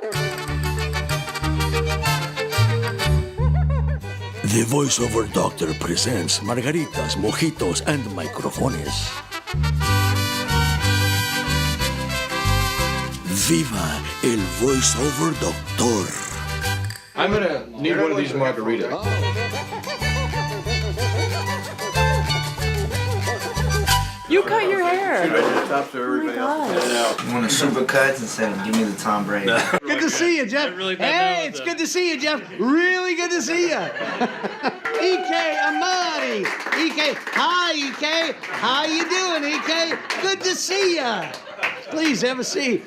The voiceover doctor presents Margaritas, Mojitos, and Microfones. Viva el voiceover doctor. I'm gonna need one of these margaritas. You cut your hair. You want a super cut and say, give me the Tom Brady. Good to see you, Jeff. Hey, it's good to see you, Jeff. Really good to see you. EK, Amadi. EK, hi, EK. How you doing, EK? Good to see you. Please have a seat.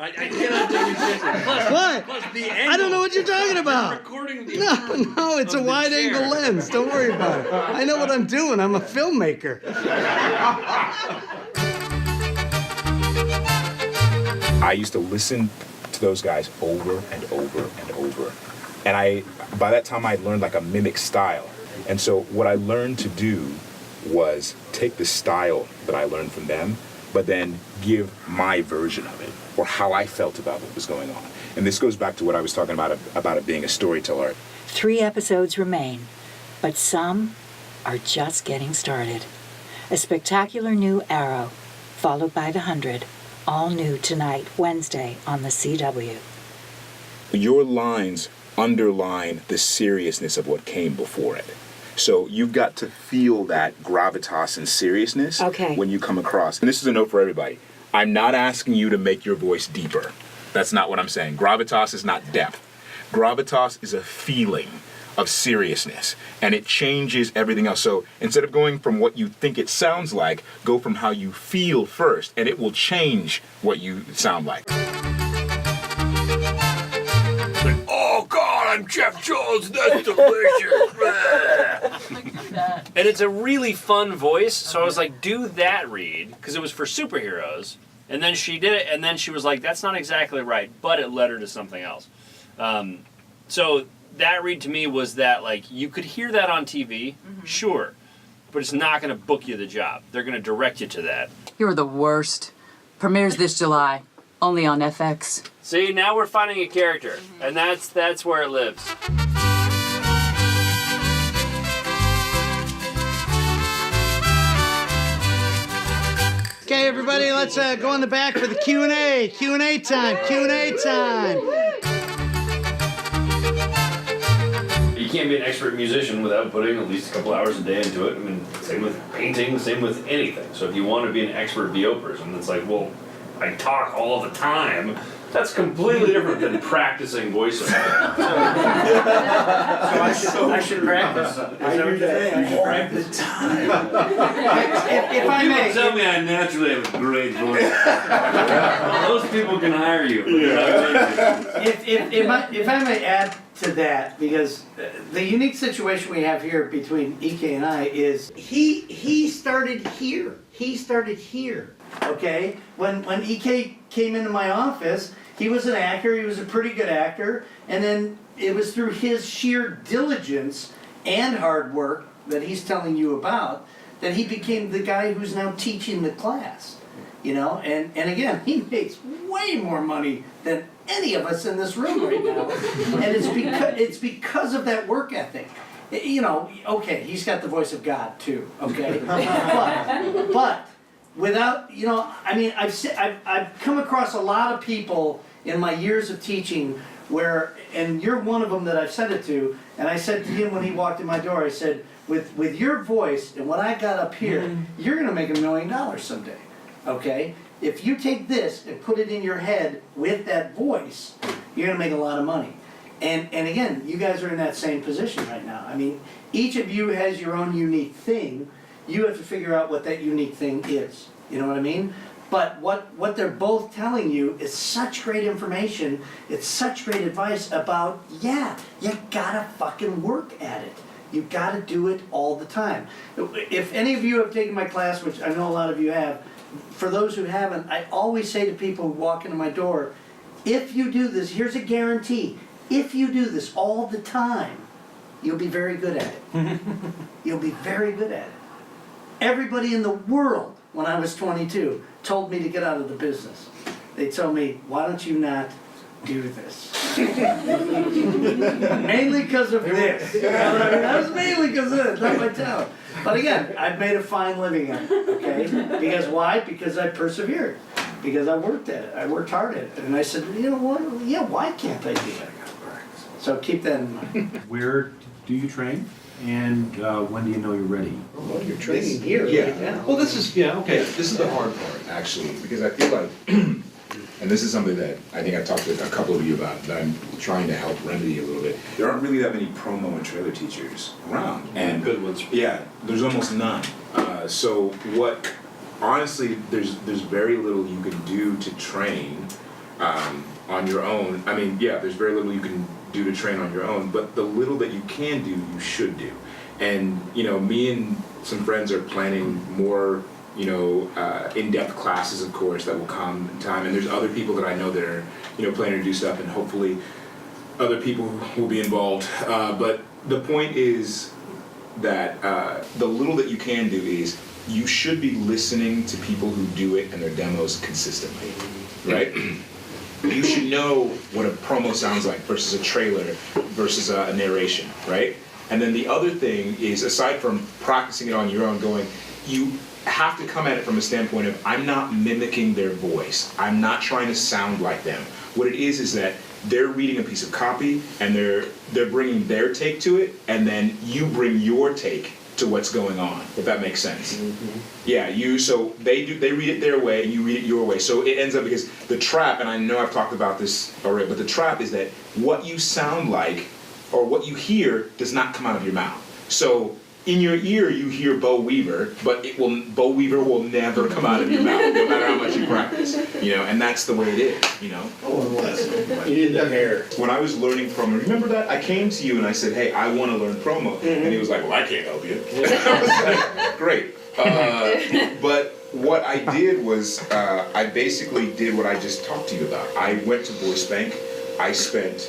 I cannot take you seriously. Plus, What? Plus the angle. I don't know what you're talking about. Recording the No, it's a wide-angle lens. Don't worry about it. I know what I'm doing. I'm a filmmaker. I used to listen to those guys over and over and over. And by that time, I'd learned like a mimic style. And so what I learned to do was take the style that I learned from them, but then give my version of it, or how I felt about what was going on. And this goes back to what I was talking about it being a storyteller. 3 episodes remain, but some are just getting started. A spectacular new arrow, followed by the 100, all new tonight, Wednesday, on the CW. Your lines underline the seriousness of what came before it. So you've got to feel that gravitas and seriousness when you come across. And this is a note for everybody. I'm not asking you to make your voice deeper. That's not what I'm saying. Gravitas is not depth. Gravitas is a feeling of seriousness, and it changes everything else. So instead of going from what you think it sounds like, go from how you feel first, and it will change what you sound like. Oh God, I'm Jeff Jones. That's delicious. And it's a really fun voice, so I was like, do that read, because it was for superheroes. And then she did it, and then she was like, that's not exactly right, but it led her to something else. So that read to me was that, like, you could hear that on TV, sure, but it's not going to book you the job. They're going to direct you to that. You're the worst. Premieres this July, only on FX. See, now we're finding a character, and that's where it lives. Okay, everybody, let's go in the back for the Q&A. Q&A time. Q&A time. You can't be an expert musician without putting at least a couple hours a day into it. I mean, same with painting, same with anything. So if you want to be an expert VO person, it's like, well, I talk all the time. That's completely different than practicing voiceover. So I should practice. Is that what you're saying? I should practice. If I may. People tell me I naturally have a great voice. Well, those people can hire you. If I may add to that, because the unique situation we have here between EK and I is he started here. He started here. Okay? When EK came into my office, he was an actor, he was a pretty good actor, and then it was through his sheer diligence and hard work that he's telling you about that he became the guy who's now teaching the class. You know, and again, he makes way more money than any of us in this room right now. And it's because of that work ethic. You know, okay, he's got the voice of God too, okay? but without, you know, I mean, I've come across a lot of people in my years of teaching where, and you're one of them that I've said it to, and I said to him when he walked in my door, I said, with your voice and what I got up here, you're gonna make $1 million someday, okay? If you take this and put it in your head with that voice, you're gonna make a lot of money. And again, you guys are in that same position right now. I mean, each of you has your own unique thing. You have to figure out what that unique thing is. You know what I mean? But what they're both telling you is such great information. It's such great advice about, yeah, you gotta fucking work at it. You gotta do it all the time. If any of you have taken my class, which I know a lot of you have, for those who haven't, I always say to people who walk into my door, if you do this, here's a guarantee. If you do this all the time, you'll be very good at it. You'll be very good at it. Everybody in the world when I was 22, told me to get out of the business. They told me, why don't you not do this? Mainly because of this. You know what I mean? That was mainly because of this, not my talent. But again, I've made a fine living at it, okay? Because why? Because I persevered. Because I worked at it. I worked hard at it. And I said, you know what? Yeah, why can't I do that? So keep that in mind. Where do you train? And when do you know you're ready? Well, you're training here right now. Well, this is this is the hard part actually, because I feel like, and this is something that I think I've talked to a couple of you about that I'm trying to help remedy a little bit. There aren't really that many promo and trailer teachers around, and good ones. Yeah, there's almost none. So what? Honestly, there's very little you can do to train on your own. I mean, yeah, there's very little you can do to train on your own, but the little that you can do, you should do. And me and some friends are planning more, in-depth classes, of course, that will come in time. And there's other people that I know that are, planning to do stuff, and hopefully other people will be involved. But the point is that the little that you can do is you should be listening to people who do it and their demos consistently, right? You should know what a promo sounds like versus a trailer versus a narration, right? And then the other thing is, aside from practicing it on your own, you have to come at it from a standpoint of, I'm not mimicking their voice. I'm not trying to sound like them. What it is that they're reading a piece of copy and they're bringing their take to it, and then you bring your take to what's going on, if that makes sense. Mm-hmm. Yeah, so they read it their way and you read it your way. So it ends up, because the trap, and I know I've talked about this already, but the trap is that what you sound like or what you hear does not come out of your mouth. So in your ear you hear Bo Weaver, but Bo Weaver will never come out of your mouth, no matter how much you practice. And that's the way it is, Oh, you need that hair. When I was learning promo, remember that? I came to you and I said, hey, I want to learn promo. Mm-hmm. And he was like, well, I can't help you. I was like, great. But what I did was, I basically did what I just talked to you about. I went to Voice Bank. I spent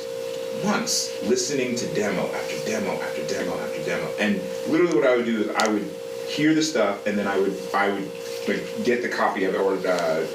months listening to demo after demo after demo after demo. And literally what I would do is I would hear the stuff, and then I would like get the copy of it or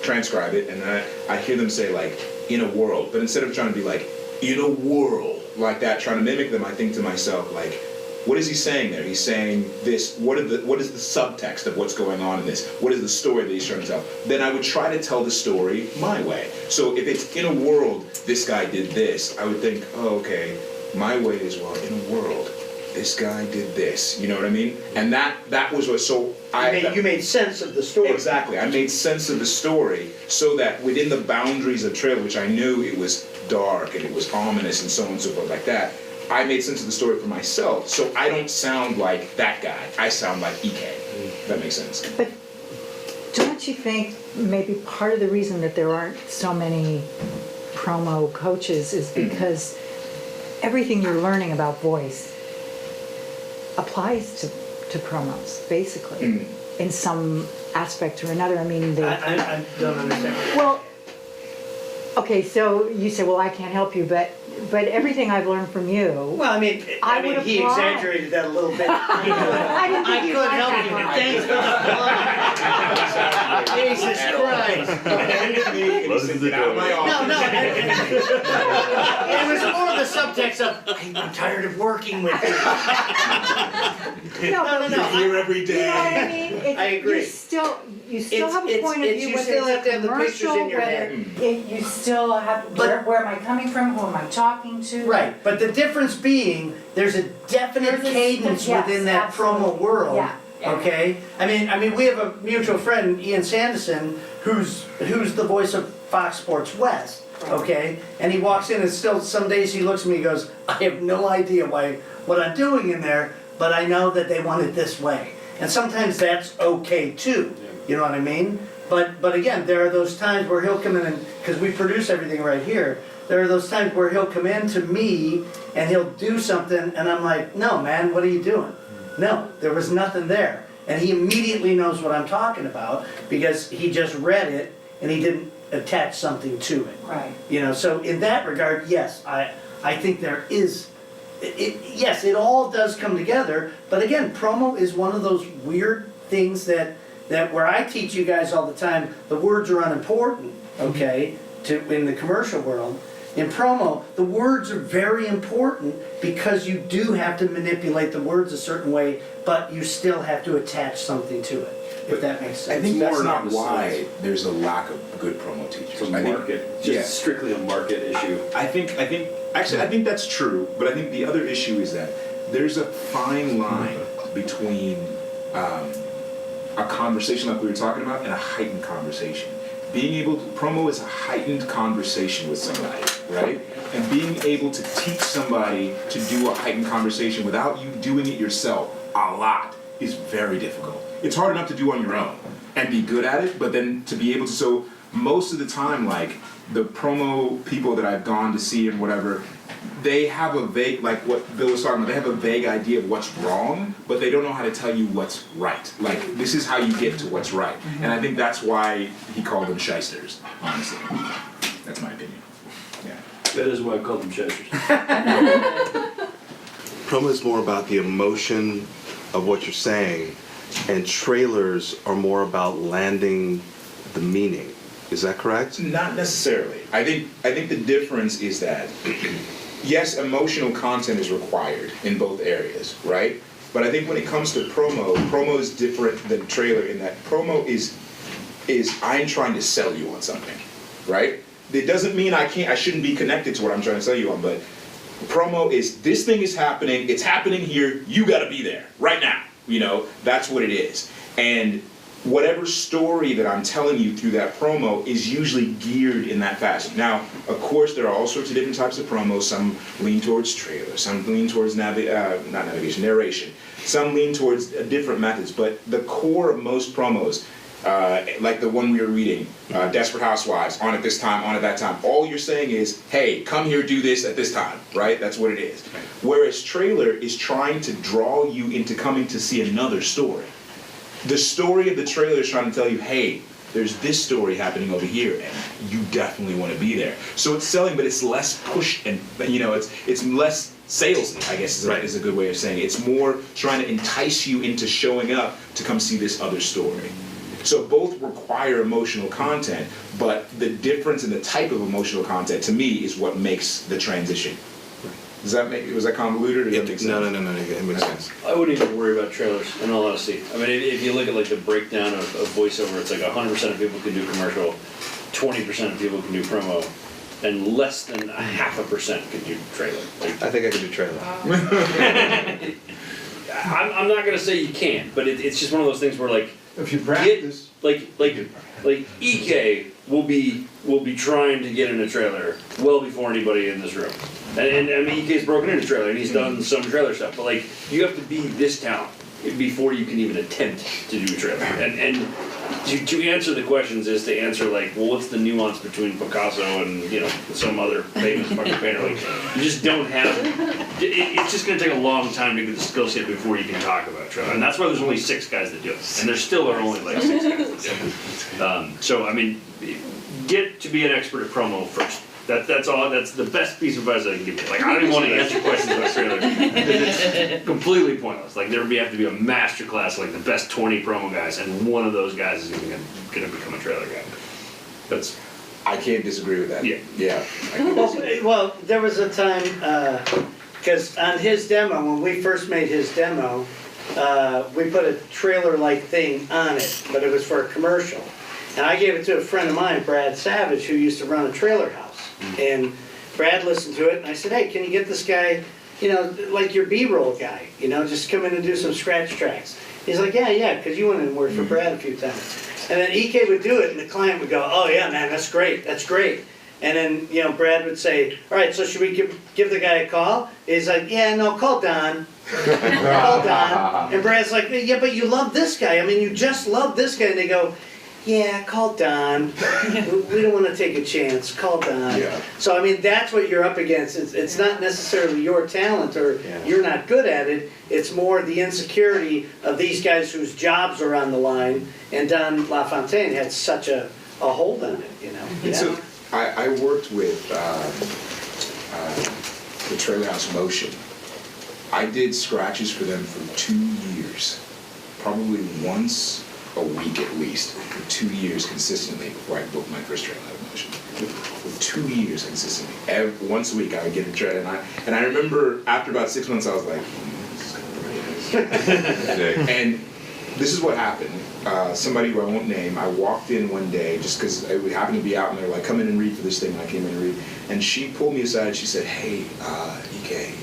transcribe it, and then I'd hear them say like, in a world. But instead of trying to be like, in a world, like that, trying to mimic them, I think to myself, like, what is he saying there? He's saying this, what is the subtext of what's going on in this? What is the story that he's trying to tell? Then I would try to tell the story my way. So if it's in a world, this guy did this, I would think, oh, okay, my way is, well, in a world, this guy did this. You know what I mean? And that was what, so you made sense of the story. Exactly. I made sense of the story so that within the boundaries of the trailer, which I knew it was dark and it was ominous and so on and so forth like that, I made sense of the story for myself, so I don't sound like that guy. I sound like EK. If that makes sense. But don't you think maybe part of the reason that there aren't so many promo coaches is because everything you're learning about voice applies to promos, basically, in some aspect or another. I mean, I don't understand. Well, okay, so you say, well, I can't help you, but everything I've learned from you. Well, I mean, he exaggerated that a little bit. I didn't think I could help you. Thanks for the Jesus Christ. No. It was more of the subtext of, I'm tired of working with you. No. You're here every day. You know what I mean? I agree. You still have a point of view. You still have to have the pictures in your head. You still have, where am I coming from? Who am I talking to? Right, but the difference being, there's a definite cadence within that promo world. Yeah. Okay? I mean, we have a mutual friend, Ian Sanderson, who's the voice of Fox Sports West. Okay? And he walks in and still some days he looks at me and goes, I have no idea what I'm doing in there, but I know that they want it this way. And sometimes that's okay too. You know what I mean? But again, there are those times where he'll come in and, because we produce everything right here, there are those times where he'll come in to me and he'll do something and I'm like, no man, what are you doing? No, there was nothing there. And he immediately knows what I'm talking about because he just read it and he didn't attach something to it. Right. You know, so in that regard, yes, I think there is, yes, it all does come together, but again, promo is one of those weird things that that where I teach you guys all the time, the words are unimportant, okay, in the commercial world. In promo, the words are very important because you do have to manipulate the words a certain way, but you still have to attach something to it, if that makes sense. I think that's not on the why sides. there's a lack of good promo teachers. It's a market, just strictly a market issue. I think that's true, but I think the other issue is that there's a fine line between a conversation like we were talking about and a heightened conversation. Promo is a heightened conversation with somebody, right? And being able to teach somebody to do a heightened conversation without you doing it yourself a lot is very difficult. It's hard enough to do on your own and be good at it, but then to be able to, so most of the time, like the promo people that I've gone to see and whatever, they have a vague, like what Bill was talking about, they have a vague idea of what's wrong, but they don't know how to tell you what's right. Like, this is how you get to what's right. And I think that's why he called them shysters, honestly. That's my opinion. Yeah. That is why I call them shysters. Promo is more about the emotion of what you're saying, and trailers are more about landing the meaning. Is that correct? Not necessarily. I think the difference is that yes, emotional content is required in both areas, right? But I think when it comes to promo is different than trailer in that promo is I'm trying to sell you on something, right? It doesn't mean I shouldn't be connected to what I'm trying to sell you on, but promo is this thing is happening, it's happening here, you gotta be there right now. You know, that's what it is. And whatever story that I'm telling you through that promo is usually geared in that fashion. Now, of course, there are all sorts of different types of promos. Some lean towards trailer, some lean towards narration. Some lean towards different methods. But the core of most promos, like the one we were reading, Desperate Housewives, on at this time, on at that time, all you're saying is, hey, come here, do this at this time, right? That's what it is. Whereas trailer is trying to draw you into coming to see another story. The story of the trailer is trying to tell you, hey, there's this story happening over here, and you definitely want to be there. So it's selling, but it's less push, and it's less salesy, I guess is a good way of saying it. It's more trying to entice you into showing up to come see this other story. So both require emotional content, but the difference in the type of emotional content, to me, is what makes the transition. Was that convoluted, or does that make sense? No, it makes sense. I wouldn't even worry about trailers, in all honesty. I mean, if you look at like the breakdown of voiceover, it's like 100% of people can do commercial, 20% of people can do promo, and less than 0.5% can do trailer. Like, I think I can do trailer. I'm not gonna say you can't, but it's just one of those things where like If you practice. Like EK will be trying to get in a trailer well before anybody in this room. And I mean, EK's broken into a trailer and he's done some trailer stuff, but like you have to be this talented before you can even attempt to do a trailer. And to answer the questions is to answer like, well, what's the nuance between Picasso and some other famous fucking painter? Like, you just don't have. It's just going to take a long time to get the skill set before you can talk about trailer, and that's why there's only 6 guys that do it, and there still are only like 6 guys that do it. So I mean, get to be an expert at promo first. That's all. That's the best piece of advice I can give you. Like, I don't even want to answer questions about trailer because it's completely pointless. Like, there would have to be a master class, like the best 20 promo guys, and one of those guys is going to become a trailer guy. I can't disagree with that. Yeah. Well, there was a time, because on his demo, when we first made his demo, we put a trailer-like thing on it, but it was for a commercial. And I gave it to a friend of mine, Brad Savage, who used to run a trailer house. And Brad listened to it, and I said, hey, can you get this guy, like your B-roll guy, just come in and do some scratch tracks. He's like, yeah, because you went in and worked for Brad a few times. And then EK would do it, and the client would go, oh, yeah, man, that's great. And then, Brad would say, all right, so should we give the guy a call? He's like, yeah, no, call Don. Call Don. And Brad's like, yeah, but you love this guy. I mean, you just love this guy. And they go, yeah, call Don. We don't want to take a chance. Call Don. Yeah. So, I mean, that's what you're up against. It's not necessarily your talent or you're not good at it. It's more the insecurity of these guys whose jobs are on the line. And Don LaFontaine had such a hold on it, So I worked with the Trailer House Motion. I did scratches for them for 2 years. Probably once a week at least for 2 years consistently before I booked my first trail out of motion. For 2 years consistently, once a week I would get a trail, and I remember after about 6 months I was like, this is kind of pretty. And this is what happened. Somebody who I won't name, I walked in one day just because I happened to be out and they were like, come in and read for this thing, and I came in and read. And she pulled me aside and she said, hey, EK,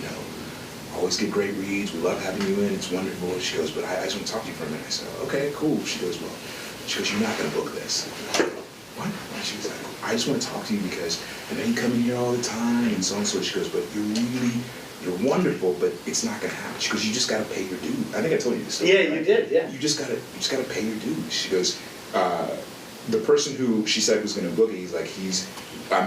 always get great reads, we love having you in, it's wonderful. She goes, but I just want to talk to you for a minute. I said, okay, cool. She goes, you're not going to book this. What? And she was like, I just want to talk to you because I know you come in here all the time and so on and so. She goes, but you're wonderful, but it's not gonna happen. She goes, you just gotta pay your dues. I think I told you this. Yeah, you did. Yeah. You just gotta pay your dues. She goes, the person who she said was gonna book it,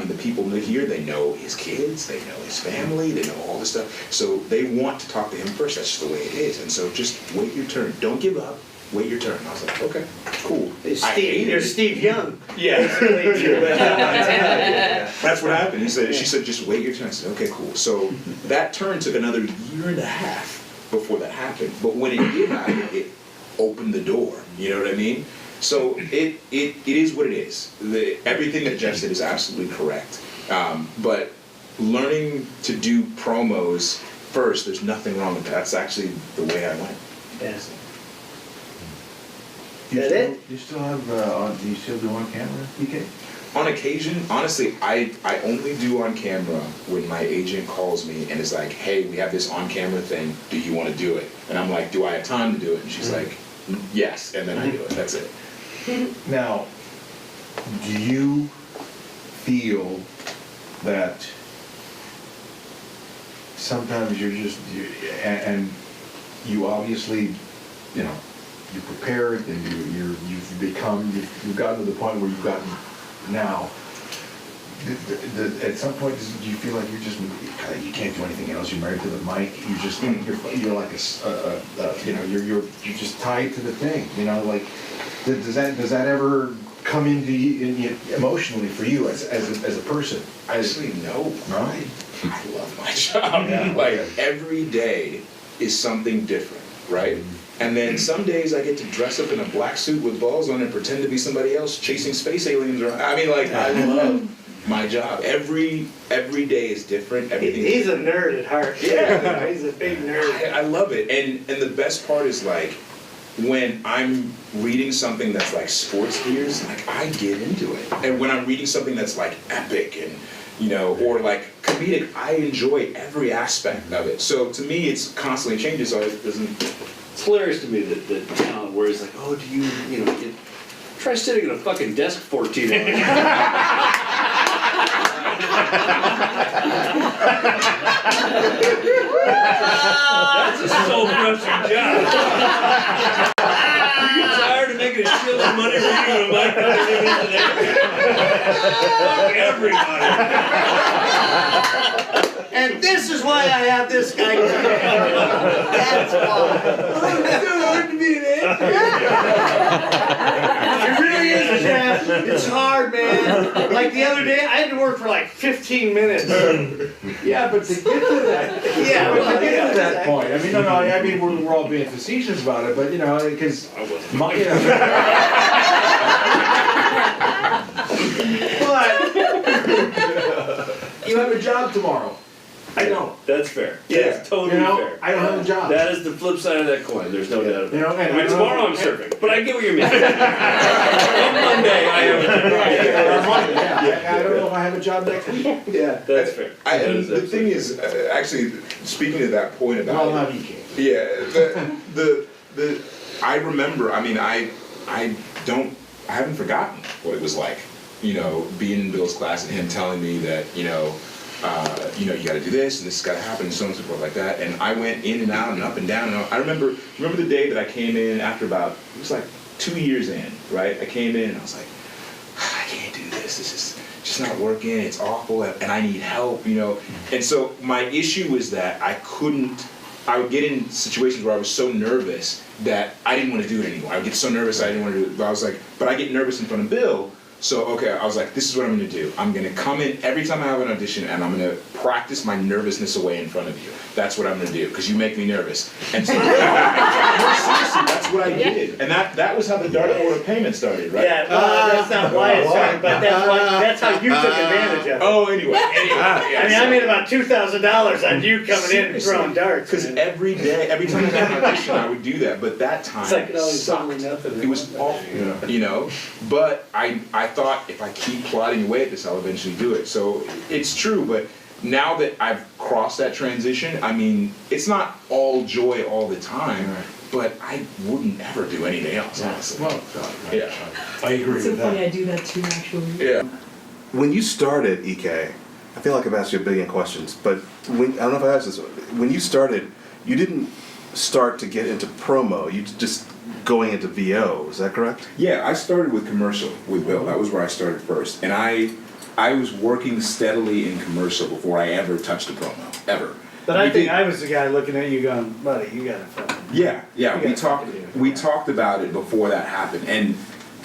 the people here, they know his kids, they know his family, they know all this stuff. So they want to talk to him first. That's just the way it is. And so just wait your turn. Don't give up. Wait your turn. I was like, okay, cool. You're Steve Young. Yeah. That's what happened. She said, just wait your turn. I said, okay, cool. So that turn took another year and a half before that happened. But when it did happen, it opened the door. You know what I mean? So it is what it is. Everything that Jeff said is absolutely correct. But learning to do promos first, there's nothing wrong with that. That's actually the way I went. Yes. Do you still do on camera, EK? On occasion, honestly, I only do on camera when my agent calls me and is like, hey, we have this on camera thing, do you want to do it? And I'm like, do I have time to do it? And she's like, yes, and then I do it, that's it. Now, do you feel that sometimes and you obviously, you prepare it and you've gotten to the point where you've gotten now. At some point, do you feel like you can't do anything else? You're married to the mic. You're just you're like you're just tied to the thing. Like does that ever come into you emotionally for you as a person? Actually, no. I love my job. Yeah. Like every day is something different, right? And then some days I get to dress up in a black suit with balls on and pretend to be somebody else chasing space aliens around. I love my job. Every day is different. He's a nerd at heart. Yeah. He's a big nerd. I love it. And the best part is like when I'm reading something that's like sports gears, like I get into it. And when I'm reading something that's like epic and or like comedic, I enjoy every aspect of it. So to me, it's constantly changing. So it doesn't. It's hilarious to me that talent where he's like, oh, do you try sitting at a fucking desk 14 hours. That's a soul-crushing job. You get tired of making a shit of money reading a mic Fuck everybody. And this is why I have this guy. That's why. It's so hard to be an actor. It really is, Jeff. It's hard, man. Like the other day, I had to work for like 15 minutes. Yeah, but to get to that, to that point, I mean, we're all being facetious about it, but because but you have a job tomorrow. I don't. That's fair. Yeah, it's totally fair. I don't have a job. That is the flip side of that coin. There's no doubt about it. And tomorrow I'm surfing, but I get what you mean. On Monday I have a job. I don't know if I have a job next week. Yeah, that's fair. And the thing is, actually, speaking to that point about not EK. Yeah, I remember. I mean, I haven't forgotten what it was like. Being in Bill's class and him telling me that you got to do this and this has got to happen and so on and so forth like that. And I went in and out and up and down. And I remember the day that I came in after it was like 2 years in, right? I came in and I was like, I can't do this. This is just not working. It's awful and I need help, And so my issue was that I would get in situations where I was so nervous that I didn't want to do it anymore. I would get so nervous I didn't want to do it. But I was like, but I get nervous in front of Bill. So, okay, I was like, this is what I'm going to do. I'm going to come in every time I have an audition, and I'm going to practice my nervousness away in front of you. That's what I'm going to do, because you make me nervous. And so, seriously, that's what I did. And that was how the dartboard of payment started, right? Yeah, well, that's not why it started, but that's how you took advantage of it. Oh, anyway. I mean, I made about $2,000 on you coming in and throwing darts. Because every time I had an audition, I would do that. But that time, It's like, no, it's sucked. only nothing. It was awful, you know. But I thought if I keep plodding away at this, I'll eventually do it. So it's true, but now that I've crossed that transition, I mean, it's not all joy all the time, but I wouldn't ever do anything else, honestly. Well, Yeah. I agree It's so with funny, that. I do that too, actually. Yeah. When you started EK, I feel like I've asked you a billion questions, but I don't know if I asked this. When you started, you didn't start to get into promo. You just going into VO. Is that correct? Yeah, I started with commercial with Bill. That was where I started first, and I was working steadily in commercial before I ever touched a promo, ever. But I think I was the guy looking at you going, buddy, you gotta fucking. Yeah. You We talked about it before that happened, and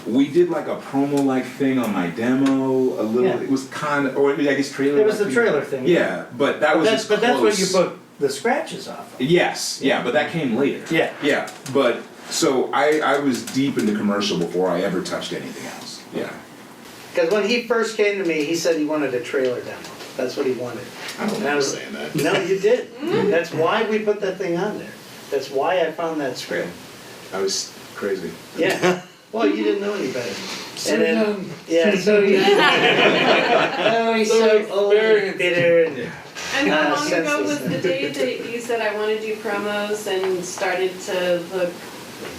we did like a promo-like thing on my demo. A little. Yeah. It was kind of, or I guess trailer. It was the trailer thing. Yeah, but that was as But that's what you close. booked the scratches off of. Yes, yeah, but that came later. Yeah. Yeah, but so I was deep into commercial before I ever touched anything else. Yeah. Because when he first came to me, he said he wanted a trailer demo. That's what he wanted. I don't And remember was- saying that. No, you did. That's why we put that thing on there. That's why I found that script. I was crazy. Yeah. Well, you didn't know any better. And then, yeah, so you. Oh, he's so old and bitter and. And how long ago was senseless. the day that you said I want to do promos and started to look?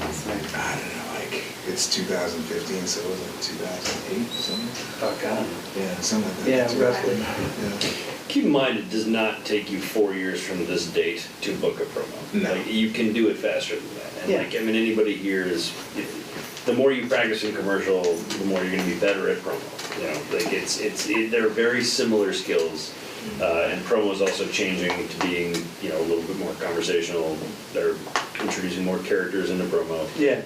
I don't know, like it's 2015, so it was like 2008 or something. Oh God. Yeah, something like that. Yeah, roughly. Yeah. Keep in mind, it does not take you 4 years from this date to book a promo. No. Like, you can do it faster than that. And Yeah. like, I mean, anybody here is, the more you practice in commercial, the more you're going to be better at promo. You know, like they're very similar skills. And promo is also changing to being, a little bit more conversational. They're introducing more characters into promo. Yeah.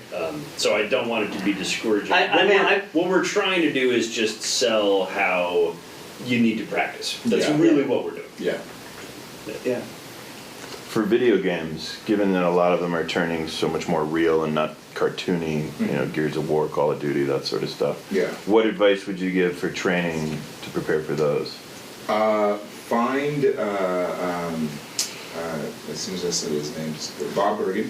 So I don't want it to be discouraging. I What we're trying to do is just sell how you need to practice. That's Yeah. really what we're doing. Yeah. Yeah. For video games, given that a lot of them are turning so much more real and not cartoony, Gears of War, Call of Duty, that sort of stuff. Yeah. What advice would you give for training to prepare for those? Find, as soon as I said his name, Bob Bergen,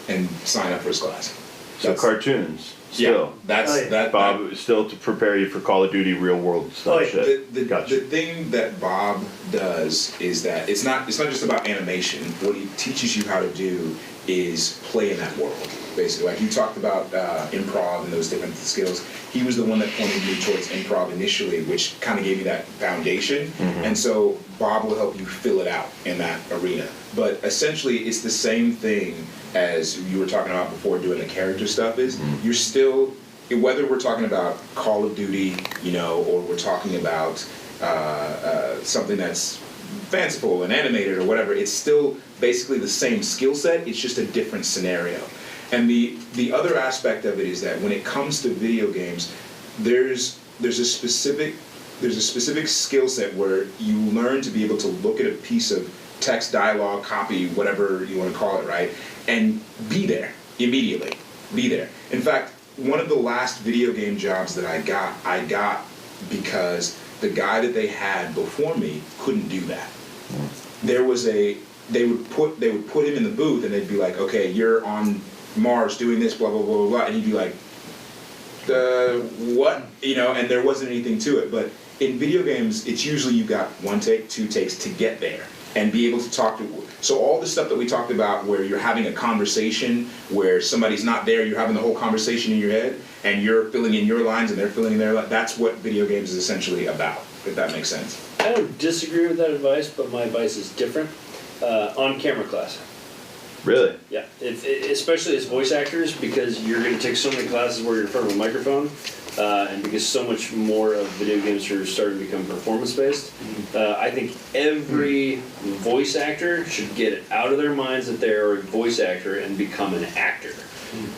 and sign up for his class. So cartoons, still. Yeah, that's Bob, still to prepare you for Call of Duty real world stuff. Shit. The thing that Bob does is that it's not just about animation. What he teaches you how to do is play in that world, basically. Like you talked about improv and those different skills. He was the one that pointed me towards improv initially, which kind of gave me that foundation. And so Bob will help you fill it out in that arena. But essentially, it's the same thing as you were talking about before doing the character stuff is, you're still, whether we're talking about Call of Duty, or we're talking about something that's fanciful and animated or whatever, it's still basically the same skill set, it's just a different scenario. And the other aspect of it is that when it comes to video games, there's a specific skill set where you learn to be able to look at a piece of text, dialogue, copy, whatever you want to call it, right? And be there immediately. Be there. In fact, one of the last video game jobs that I got because the guy that they had before me couldn't do that. They would put him in the booth and they'd be like, okay, you're on Mars doing this, blah, blah, blah, blah, blah, and he'd be like, what? And there wasn't anything to it. But in video games, it's usually you got 1 take, 2 takes to get there and be able to talk to. So all the stuff that we talked about where you're having a conversation where somebody's not there, you're having the whole conversation in your head and you're filling in your lines and they're filling in their lines, that's what video games is essentially about, if that makes sense. I don't disagree with that advice, but my advice is different. On-camera class. Really? Yeah, especially as voice actors, because you're going to take so many classes where you're in front of a microphone, and because so much more of video games are starting to become performance-based. I think every voice actor should get it out of their minds that they're a voice actor and become an actor.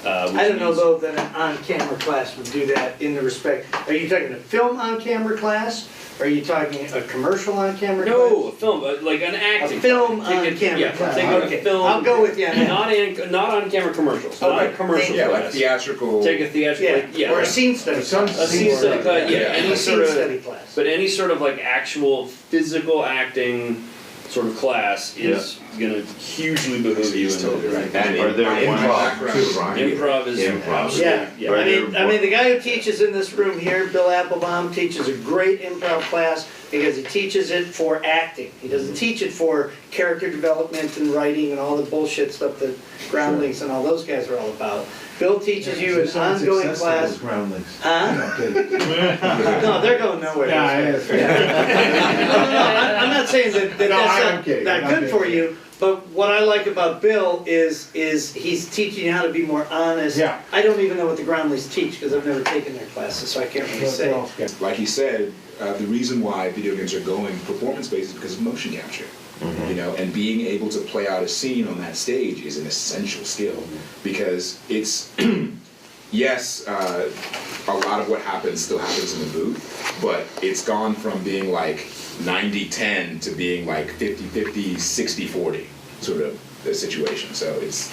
I don't know though that an on-camera class would do that in the respect. Are you talking a film on-camera class? Are you talking a commercial on-camera class? No, a film, like an acting. A film Take on-camera yeah, class. take Okay, a film. I'll go with you on that. Not on-camera commercials. Not Okay, a commercial thank Yeah, you. like class. theatrical. Take a theatrical, like, yeah, Or a like scene study. a scene study class. Yeah, any A sort scene study of, class. but any sort of like actual physical acting sort of class is gonna hugely behoove you. He's totally right. And are there Improv is absolutely, Yeah, I mean, the guy who teaches in this room here, Bill Applebaum, teaches a great improv class because he teaches it for acting. He doesn't teach it for character development and writing and all the bullshit stuff that Groundlings and all those guys are all about. Bill teaches you an ongoing class. Huh? No, they're going nowhere. No, I'm not saying that that's not that good for you. But what I like about Bill is he's teaching you how to be more honest. Yeah. I don't even know what the Groundlings teach because I've never taken their classes, so I can't really say. Like he said, the reason why video games are going performance-based is because of motion capture. You know, and being able to play out a scene on that stage is an essential skill because it's yes, a lot of what happens still happens in the booth, but it's gone from being like 90-10 to being like 50-50, 60-40 sort of a situation. So it's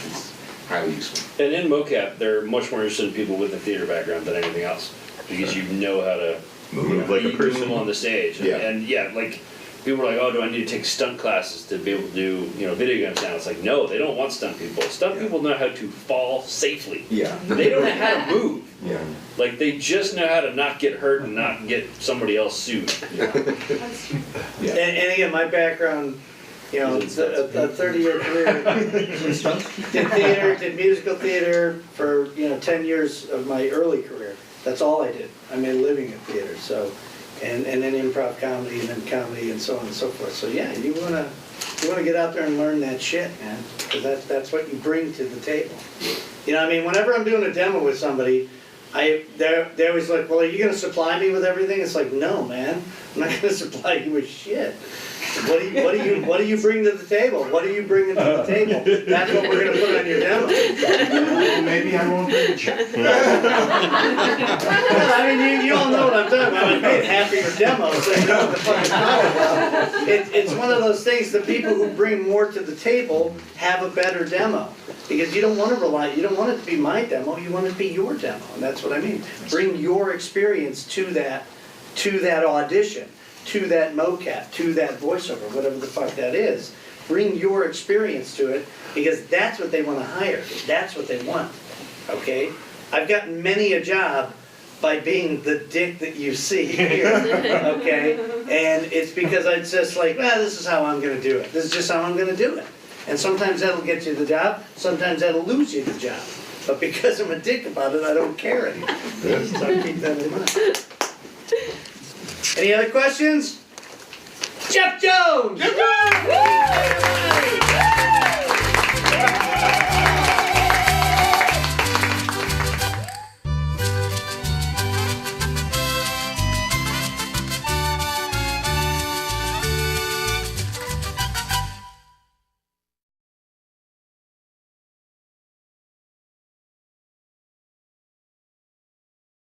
highly useful. And in mocap, they're much more interested in people with a theater background than anything else because you know how to move like a person on the stage. And yeah, like people are like, oh, do I need to take stunt classes to be able to do, video games now? It's like, no, they don't want stunt people. Stunt people know how to fall safely. Yeah. They don't know how to move. Yeah. Like, they just know how to not get hurt and not get somebody else sued. Yeah. And again, my background, a 30-year career, did theater, did musical theater for 10 years of my early career. That's all I did. I made a living in theater, so. And then improv comedy, and then comedy, and so on and so forth. So yeah, you wanna get out there and learn that shit, man, because that's what you bring to the table. Whenever I'm doing a demo with somebody, they're always like, well, are you gonna supply me with everything? It's like, no, man, I'm not gonna supply you with shit. What do you bring to the table? What are you bringing to the table? That's what we're gonna put on your demo. Maybe I won't bring a check. You all know what I'm talking about. I made half of your demo, so you know what the fuck I'm talking about. It's one of those things. The people who bring more to the table have a better demo because you don't want it to be my demo. You want it to be your demo, and that's what I mean. Bring your experience to that audition, to that mocap, to that voiceover, whatever the fuck that is. Bring your experience to it because that's what they want to hire. That's what they want. Okay? I've gotten many a job by being the dick that you see here. Okay? And it's because I'm just like, this is how I'm going to do it. This is just how I'm going to do it. And sometimes that'll get you the job. Sometimes that'll lose you the job. But because I'm a dick about it, I don't care anymore. So keep that in mind. Any other questions? Jeff Jones! Jeff Jones!